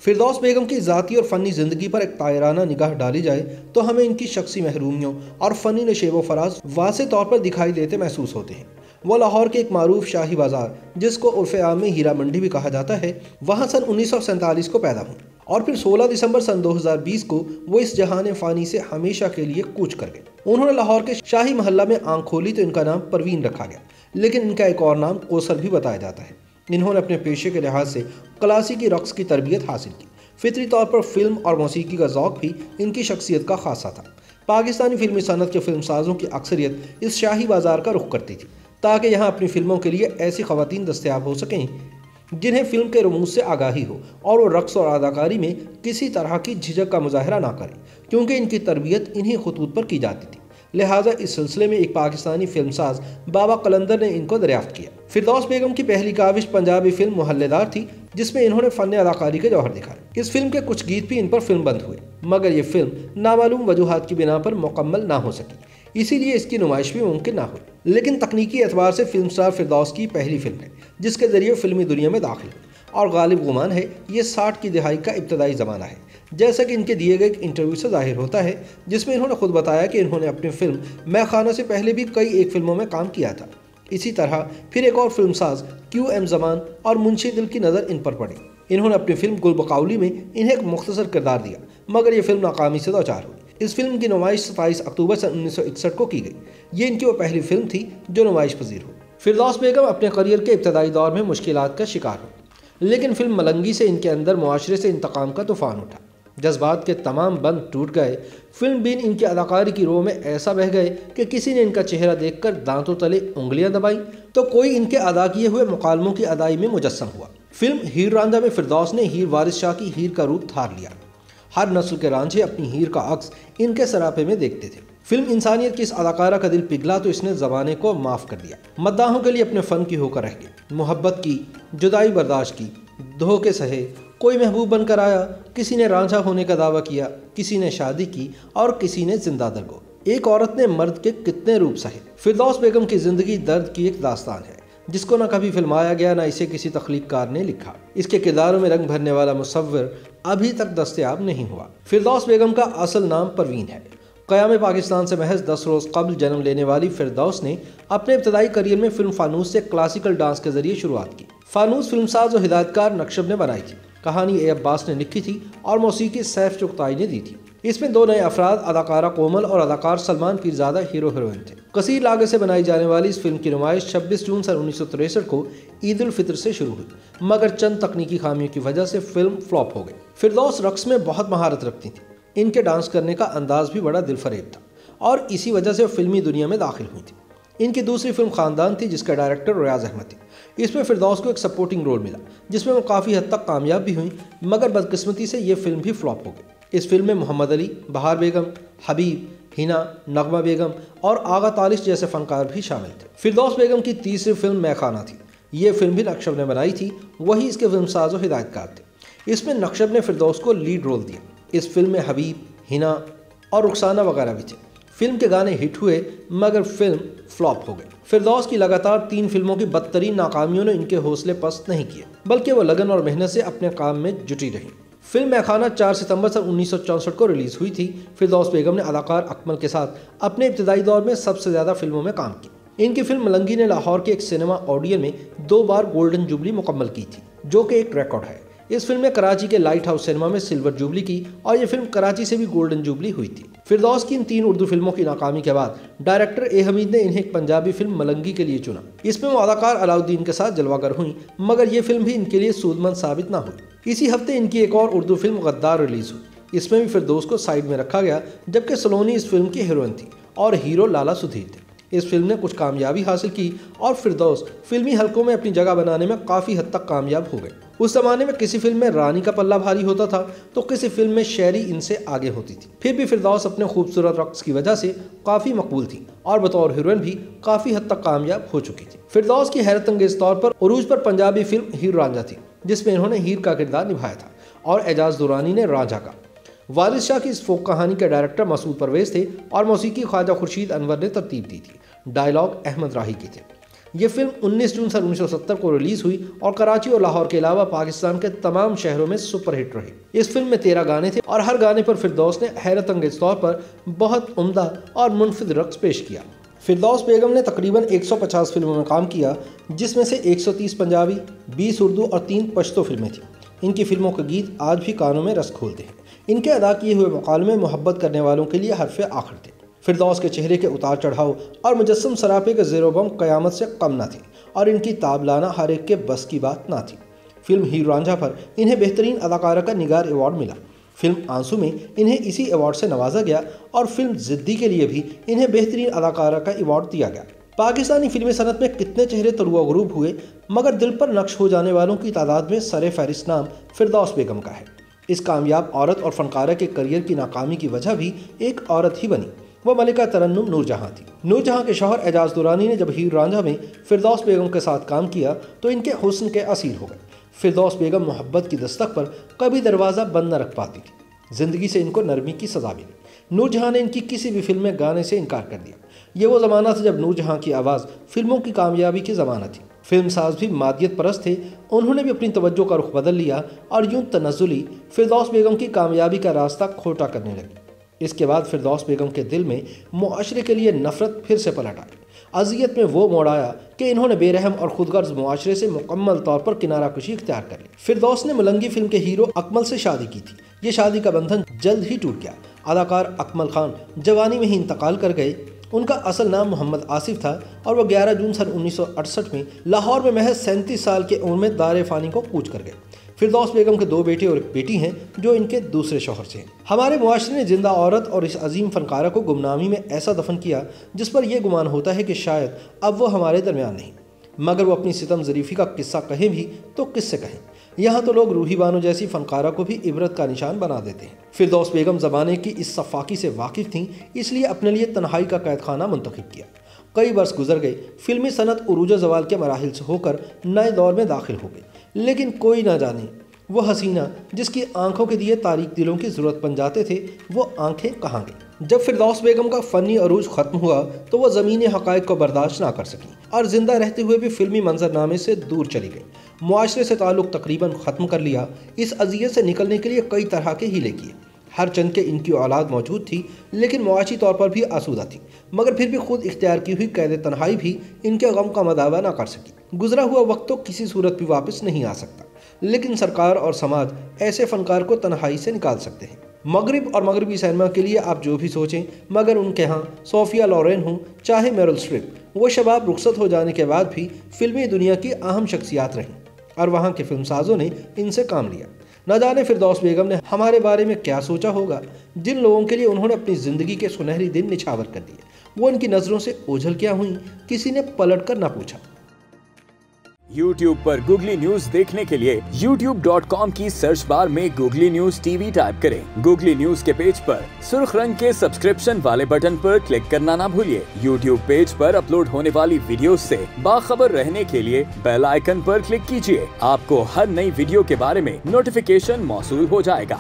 फिरदौस बेगम की ज़ाती और फ़नी ज़िंदगी पर एक तायराना निगाह डाली जाए तो हमें इनकी शख्सी महरूमियों और फ़नी नशेब व फराज वाज़े तौर पर दिखाई देते महसूस होते हैं। वो लाहौर के एक मारूफ शाही बाज़ार, जिसको उर्फ़ आम में हीरा मंडी भी कहा जाता है, वहाँ सन 1947 को पैदा हुई और फिर 16 दिसंबर सन 2020 को वो इस जहान फ़ानी से हमेशा के लिए कूच कर गए। उन्होंने लाहौर के शाही महल्ला में आंख खोली तो इनका नाम परवीन रखा गया, लेकिन इनका एक और नाम कौसर भी बताया जाता है। इन्होंने अपने पेशे के लिहाज से क्लासिकी रक्स की तरबियत हासिल की। फितरी तौर पर फिल्म और मौसीकी का ज़ौक़ भी इनकी शख्सियत का खासा था। पाकिस्तानी फिल्मी सनत के फिल्मसाजों की अक्सरियत इस शाही बाज़ार का रुख करती थी ताकि यहाँ अपनी फिल्मों के लिए ऐसी ख़वातीन दस्तयाब हो सकें जिन्हें फिल्म के रमूज से आगाही हो और वो रक्स और अदाकारी में किसी तरह की झिझक का मुजाहरा ना करें, क्योंकि इनकी तरबियत इन्हीं खतूत पर की जाती थी। लिहाजा इस सिलसिले में एक पाकिस्तानी फिल्मसाज बाबा कलंदर ने इनको दरियाफ्त किया। फिरदौस बेगम की पहली काविश पंजाबी फिल्म मोहल्लेदार थी, जिसमें इन्होंने फ़न अदाकारी के जौहर दिखाए। इस फिल्म के कुछ गीत भी इन पर फिल्म बंद हुए, मगर ये फिल्म नामालूम वजूहात की बिना पर मुकम्मल ना हो सकी, इसीलिए इसकी नुमाइश भी मुमकिन ना हुई। लेकिन तकनीकी एतबार से फिल्म स्टार फिरदौस की पहली फिल्म है जिसके जरिए फिल्मी दुनिया में दाखिल हुई, और गालिब गुमान है ये 60 की दिहाई का इब्तदाई ज़माना है, जैसा कि इनके दिए गए एक इंटरव्यू से जाहिर होता है, जिसमें इन्होंने खुद बताया कि इन्होंने अपनी फिल्म मैं खाना से पहले भी कई एक फिल्मों में काम किया था। इसी तरह फिर एक और फिल्मसाज QM ज़मान और मुंशी दिल की नज़र इन पर पड़ी। इन्होंने अपनी फिल्म गुल बकाउली में इन्हें एक मुख्तसर किरदार दिया, मगर यह फिल्म नाकामी से दो-चार हुई। इस फिल्म की नुमाइश 27 अक्टूबर सन 1961 को की गई। ये इनकी वो पहली फिल्म थी जो नुमाइश पजीर हुई। फिरदौस बेगम अपने करियर के इब्तदाई दौर में मुश्किलात का शिकार हुई, लेकिन फिल्म मलंगी से इनके अंदर मुआशरे से इंतकाम का तूफान उठा। जज्बात के तमाम बंद टूट गए। फिल्म बिन इनकी अदाकारी की रोह में ऐसा बह गए कि किसी ने इनका चेहरा देखकर दांतों तले उंगलियां दबाई तो कोई इनके अदा किए हुए मुकालमों की अदाई में मुजस्सम हुआ। फिल्म हीर रांझा में फिरदौस ने हीर वारिस शाह की हीर का रूप धार लिया। हर नस्ल के रांझे अपनी हीर का अक्स इनके सरापे में देखते थे। फिल्म इंसानियत की इस अदाकारा का दिल पिघला तो इसने ज़माने को माफ़ कर दिया। मद्दाहों के लिए अपने फ़न की होकर रह गए। मोहब्बत की, जुदाई बर्दाश्त की, धोखे सहे, कोई महबूब बनकर आया, किसी ने रांझा होने का दावा किया, किसी ने शादी की और किसी ने जिंदा दरगो। एक औरत ने मर्द के कितने रूप सहे। फिरदौस बेगम की ज़िंदगी दर्द की एक दास्तान है जिसको न कभी फिल्माया गया, न इसे किसी तख्लीककार ने लिखा। इसके किरदारों में रंग भरने वाला मुसव्विर अभी तक दस्तयाब नहीं हुआ। फिरदौस बेगम का असल नाम परवीन है। क़याम पाकिस्तान से महज 10 रोज़ कबल जन्म लेने वाली फिरदौस ने अपने इब्तदाई करियर में फिल्म फानूस से क्लासिकल डांस के जरिए शुरुआत की। फानूस फिल्मसाज और हिदायतकार नक्शब ने बनाई थी, कहानी ए अब्बास ने लिखी थी और मौसीकी सैफ चुगताई ने दी थी। इसमें दो नए अफराद, अदाकारा कोमल और अदाकार सलमान पीरजादा हीरो हीरोइन थे। कसीर लागत से बनाई जाने वाली इस फिल्म की नुमाइश 26 जून सन 1963 को ईद उल फित्र से शुरू हुई, मगर चंद तकनीकी खामियों की वजह से फिल्म फ्लॉप हो गई। फिरदौस रक्स में बहुत महारत रखती थी। इनके डांस करने का अंदाज भी बड़ा दिलफरेब था और इसी वजह से फिल्मी दुनिया में दाखिल हुई थी। इनकी दूसरी फिल्म खानदान थी, जिसका डायरेक्टर रियाज अहमद थे। इसमें फिरदौस को एक सपोर्टिंग रोल मिला, जिसमें वो काफ़ी हद तक कामयाब भी हुई, मगर बदकिस्मती से ये फिल्म भी फ्लॉप हो गई। इस फिल्म में मोहम्मद अली, बहार बेगम, हबीब, हिना, नगमा बेगम और आगा तालिश जैसे फनकार भी शामिल थे। फिरदौस बेगम की तीसरी फिल्म मैं खाना थी। ये फिल्म भी नक्शब ने बनाई थी, वही इसके फिल्मसाज और हिदायतकार थे। इसमें नक्शब ने फिरदौस को लीड रोल दिया। इस फिल्म में हबीब, हिना और रुखसाना वगैरह भी थे। फिल्म के गाने हिट हुए, मगर फिल्म फ्लॉप हो गई। फिरदौस की लगातार 3 फिल्मों की बदतरीन नाकामियों ने इनके हौसले पस्त नहीं किए, बल्कि वो लगन और मेहनत से अपने काम में जुटी रही। फिल्म मैं खाना 4 सितंबर सन 1964 को रिलीज हुई थी। फिरदौस बेगम ने अदाकार अकमल के साथ अपने इब्तदाई दौर में सबसे ज़्यादा फिल्मों में काम किया। इनकी फिल्म मलंगी ने लाहौर के एक सिनेमा ऑडियन में 2 बार गोल्डन जुबली मुकम्मल की थी, जो कि एक रिकॉर्ड है। इस फिल्म में कराची के लाइट हाउस सिनेमा में सिल्वर जुबली की और ये फिल्म कराची से भी गोल्डन जुबली हुई थी। फिरदौस की इन 3 उर्दू फिल्मों की नाकामी के बाद डायरेक्टर ए हमीद ने इन्हें एक पंजाबी फिल्म मलंगी के लिए चुना। इसमें वो अदाकार अलाउद्दीन के साथ जलवागर हुई, मगर ये फिल्म भी इनके लिए सूदमंद साबित ना हुई। इसी हफ्ते इनकी एक और उर्दू फिल्म गद्दार रिलीज हुई। इसमें भी फिरदौस को साइड में रखा गया, जबकि सलोनी इस फिल्म की हीरोइन थी और हीरो लाला सुधीर थे। इस फिल्म ने कुछ कामयाबी हासिल की और फिरदौस फिल्मी हलकों में अपनी जगह बनाने में काफ़ी हद तक कामयाब हो गए। उस जमाने में किसी फिल्म में रानी का पल्ला भारी होता था तो किसी फिल्म में शहरी इनसे आगे होती थी। फिर भी फिरदौस अपने खूबसूरत रक्स की वजह से काफ़ी मकबूल थी और बतौर हीरोइन भी काफ़ी हद तक कामयाब हो चुकी थी। फिरदौस की हैरत अंगेज तौर पर उरूज पर पंजाबी फिल्म हीर रांझा थी, जिसमें इन्होंने हीर का किरदार निभाया था और एजाज दुरानी ने रांझा का। वारिस शाह की इस फोक कहानी के डायरेक्टर मसूद परवेज थे और मौसीकी ख्वाजा खुर्शीद अनवर ने तरतीब दी थी। डायलॉग अहमद राही के थे। ये फिल्म 19 जून सन 1970 को रिलीज हुई और कराची और लाहौर के अलावा पाकिस्तान के तमाम शहरों में सुपरहिट रही। इस फिल्म में 13 गाने थे और हर गाने पर फिरदौस ने हैरत अंगेज तौर पर बहुत उम्दा और मुनफिद रक्स पेश किया। फिरदौस बेगम ने तकरीबन 150 फिल्मों में काम किया, जिसमें से 130 पंजाबी, 20 उर्दू और 3 पश्तो फिल्में थीं। इनकी फिल्मों के गीत आज भी कानों में रस खोलते हैं। इनके अदा किए हुए मुकालमे मोहब्बत करने वालों के लिए हरफ़े आखिर थे। फिरदौस के चेहरे के उतार चढ़ाव और मुजस्सम सरापे के ज़ेरो-बम क़यामत से कम न थे और इनकी ताबलाना हर एक के बस की बात ना थी। फिल्म हीर रांझा पर इन्हें बेहतरीन अदाकारा का निगार अवार्ड मिला। फिल्म आंसू में इन्हें इसी अवार्ड से नवाजा गया और फिल्म ज़िद्दी के लिए भी इन्हें बेहतरीन अदाकारा का अवार्ड दिया गया। पाकिस्तानी फिल्मी सनत में कितने चेहरे तलुआ गुरूब हुए, मगर दिल पर नक्श हो जाने वालों की तादाद में सरे फहरिस्त नाम फिरदौस बेगम का है। इस कामयाब औरत और फनकारा के करियर की नाकामी की वजह भी एक औरत ही बनी। वह मलिका तरन्नुम नूरजहां थी। नूरजहां के शौहर एजाज दुरानी ने जब हीर रांझा में फिरदौस बेगम के साथ काम किया तो इनके हुस्न के असीर हो गए। फिरदौस बेगम मोहब्बत की दस्तक पर कभी दरवाज़ा बंद न रख पाती थी। जिंदगी से इनको नरमी की सजा मिली। नूरजहां ने इनकी किसी भी फिल्म में गाने से इनकार कर दिया। ये वो ज़माना था जब नूरजहां की आवाज़ फिल्मों की कामयाबी की ज़माना थी। फिल्म साज भी मादियत परस्त थे। उन्होंने भी अपनी तवज्जो का रुख बदल लिया और यूं तनज़्ज़ुली फिरदौस बेगम की कामयाबी का रास्ता खोटा करने लगी। इसके बाद फिरदौस बेगम के दिल में मुआशरे के लिए नफरत फिर से पलट आई। अज़ियत में वो मोड़ आया कि इन्होंने बेरहम और खुदगर्ज मुआशरे से मुकम्मल तौर पर किनारा कशी इख्तियार कर ली। फिरदौस ने मुलंगी फिल्म के हीरो अकमल से शादी की थी। ये शादी का बंधन जल्द ही टूट गया। अदाकार अकमल खान जवानी में ही इंतकाल कर गए। उनका असल नाम मोहम्मद आसिफ था और वह 11 जून सन 1968 में लाहौर में महज 37 साल की उम्र में दारे फ़ानी को कूच कर गए। फिरदौस बेगम के 2 बेटे और एक बेटी हैं जो इनके दूसरे शौहर से हैं। हमारे मुआशरे ने जिंदा औरत और इस अजीम फनकारा को गुमनामी में ऐसा दफन किया जिस पर यह गुमान होता है कि शायद अब वो हमारे दरमियान नहीं, मगर वो अपनी सितम ज़रीफ़ी का किस्सा कहें भी तो किससे कहें। यहाँ तो लोग रूही बानो जैसी फनकारा को भी इबरत का निशान बना देते हैं। फिरदौस बेगम ज़माने की इस सफाकी से वाकिफ़ थीं, इसलिए अपने लिए तन्हाई का कैद खाना मुंतखब किया। कई बरस गुजर गए। फिल्मी सनत उरूज ज़वाल के मराहिल से होकर नए दौर में दाखिल हो गई, लेकिन कोई ना जाने वो हसीना जिसकी आंखों के दिए तारीक दिलों की ज़रूरत बन जाते थे, वो आंखें कहाँ गई। जब फिरदौस बेगम का फ़नी अरूज ख़त्म हुआ तो वह ज़मीनी हक़ाइक़ को बर्दाश्त ना कर सकी और ज़िंदा रहते हुए भी फिल्मी मंजरनामे से दूर चली गई। मुआशरे से ताल्लुक़ तकरीबन ख़त्म कर लिया। इस अज़ियत से निकलने के लिए कई तरह के हीले किए। हर चंद के इनकी औलाद मौजूद थी, लेकिन मुआशी तौर पर भी आसूदा थी, मगर फिर भी खुद इख्तियार की हुई कैद तन्हाई भी इनके गम का मदावा ना कर सकी। गुजरा हुआ वक्त तो किसी सूरत भी वापस नहीं आ सकता, लेकिन सरकार और समाज ऐसे फनकार को तन्हाई से निकाल सकते हैं। मगरिब और मगरबी सिनेमा के लिए आप जो भी सोचें, मगर उनके यहाँ सोफिया लॉरेन हो चाहे मेरिल स्ट्रिप, वो शबाब रुखसत हो जाने के बाद भी फिल्मी दुनिया की अहम शख्सियात रहीं और वहाँ के फिल्मसाजों ने इनसे काम लिया। न जाने फिरदौस बेगम ने हमारे बारे में क्या सोचा होगा। जिन लोगों के लिए उन्होंने अपनी ज़िंदगी के सुनहरी दिन निछावर कर दिए, वो उनकी नज़रों से ओझल क्या हुई, किसी ने पलट कर ना पूछा। YouTube पर गूगली न्यूज देखने के लिए youtube.com की सर्च बार में गूगली न्यूज टीवी टाइप करें। गूगली न्यूज के पेज पर सुर्ख रंग के सब्सक्रिप्शन वाले बटन पर क्लिक करना ना भूलिए। YouTube पेज पर अपलोड होने वाली वीडियोस से बाखबर रहने के लिए बेल आइकन पर क्लिक कीजिए। आपको हर नई वीडियो के बारे में नोटिफिकेशन मौसूल हो जाएगा।